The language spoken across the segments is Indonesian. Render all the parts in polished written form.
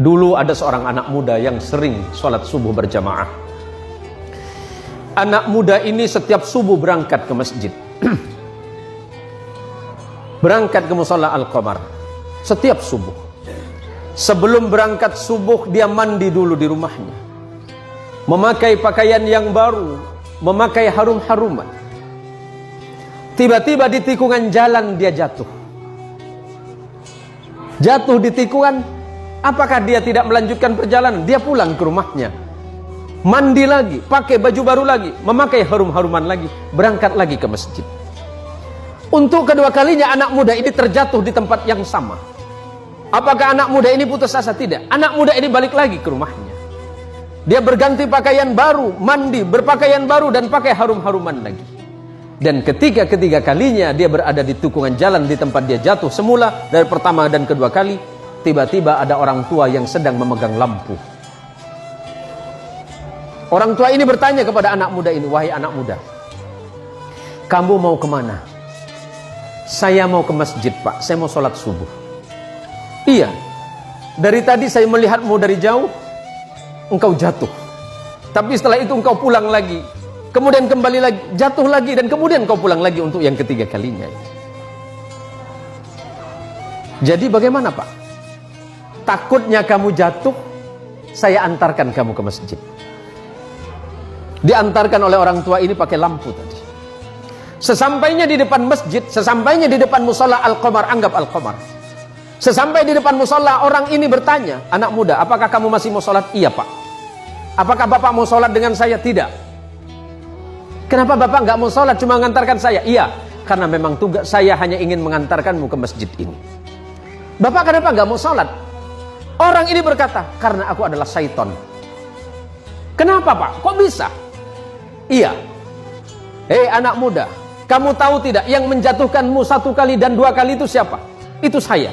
Dulu ada seorang anak muda yang sering sholat subuh berjamaah. Anak muda ini setiap subuh berangkat ke masjid. Berangkat ke musalla Al-Qamar setiap subuh. Sebelum berangkat subuh dia mandi dulu di rumahnya, memakai pakaian yang baru, memakai harum-haruman. Tiba-tiba di tikungan jalan dia jatuh. Jatuh di tikungan. Apakah dia tidak melanjutkan perjalanan? Dia pulang ke rumahnya, mandi lagi, pakai baju baru lagi, memakai harum-haruman lagi, berangkat lagi ke masjid. Untuk kedua kalinya anak muda ini terjatuh di tempat yang sama. Apakah anak muda ini putus asa? Tidak. Anak muda ini balik lagi ke rumahnya. Dia berganti pakaian baru, mandi, berpakaian baru, dan pakai harum-haruman lagi. Dan ketiga kalinya dia berada di tikungan jalan di tempat dia jatuh semula dari pertama dan kedua kali. Tiba-tiba ada orang tua yang sedang memegang lampu. Orang tua ini bertanya kepada anak muda ini, "Wahai anak muda, kamu mau kemana?" "Saya mau ke masjid, Pak. Saya mau sholat subuh." "Iya, dari tadi saya melihatmu dari jauh, engkau jatuh. Tapi setelah itu engkau pulang lagi, kemudian kembali lagi, jatuh lagi, dan kemudian engkau pulang lagi untuk yang ketiga kalinya. Jadi bagaimana, Pak? Takutnya kamu jatuh, saya antarkan kamu ke masjid." Diantarkan oleh orang tua ini pakai lampu tadi. Sesampainya di depan masjid, sesampainya di depan musalla Al-Qamar, anggap Al-Qamar. Sesampai di depan musalla, orang ini bertanya, "Anak muda, apakah kamu masih mau sholat?" "Iya, Pak." "Apakah Bapak mau sholat dengan saya?" "Tidak." "Kenapa Bapak nggak mau sholat, cuma mengantarkan saya?" "Iya, karena memang tugas saya hanya ingin mengantarkanmu ke masjid ini." "Bapak kenapa nggak mau sholat?" Orang ini berkata, "Karena aku adalah syaitan." "Kenapa, Pak? Kok bisa?" "Iya. Hei anak muda, kamu tahu tidak yang menjatuhkanmu 1 kali dan 2 kali itu siapa? Itu saya."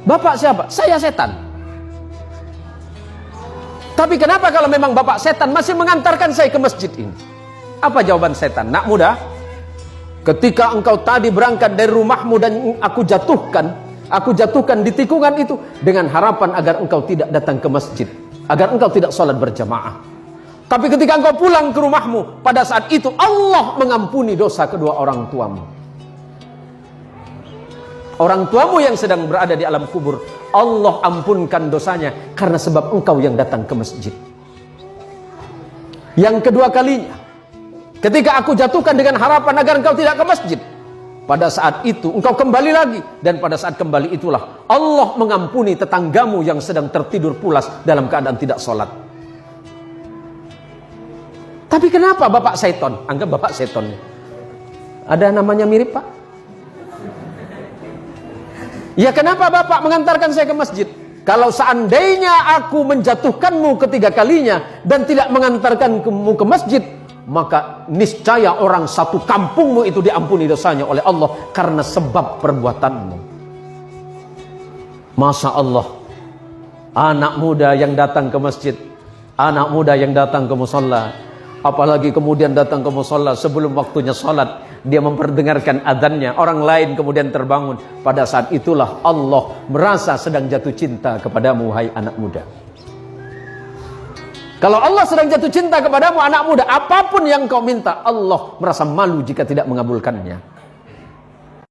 "Bapak siapa?" "Saya setan." "Tapi kenapa kalau memang Bapak setan masih mengantarkan saya ke masjid ini?" Apa jawaban setan? "Nak muda, ketika engkau tadi berangkat dari rumahmu dan aku jatuhkan di tikungan itu dengan harapan agar engkau tidak datang ke masjid, agar engkau tidak sholat berjamaah. Tapi ketika engkau pulang ke rumahmu, pada saat itu Allah mengampuni dosa kedua orang tuamu. Orang tuamu yang sedang berada di alam kubur, Allah ampunkan dosanya karena sebab engkau yang datang ke masjid. Yang kedua kalinya, ketika aku jatuhkan dengan harapan agar engkau tidak ke masjid, pada saat itu engkau kembali lagi, dan pada saat kembali itulah Allah mengampuni tetanggamu yang sedang tertidur pulas dalam keadaan tidak sholat." "Tapi kenapa Bapak seton?" Anggap Bapak seton. Ada namanya mirip, Pak? "Ya kenapa Bapak mengantarkan saya ke masjid?" "Kalau seandainya aku menjatuhkanmu ketiga kalinya dan tidak mengantarkanmu ke masjid, maka niscaya orang satu kampungmu itu diampuni dosanya oleh Allah karena sebab perbuatanmu." Masya Allah, anak muda yang datang ke masjid, anak muda yang datang ke musalla, apalagi kemudian datang ke musalla sebelum waktunya sholat, dia memperdengarkan adzannya, orang lain kemudian terbangun. Pada saat itulah Allah merasa sedang jatuh cinta kepadamu, wahai anak muda. Kalau Allah sedang jatuh cinta kepadamu, anak muda, apapun yang kau minta, Allah merasa malu jika tidak mengabulkannya.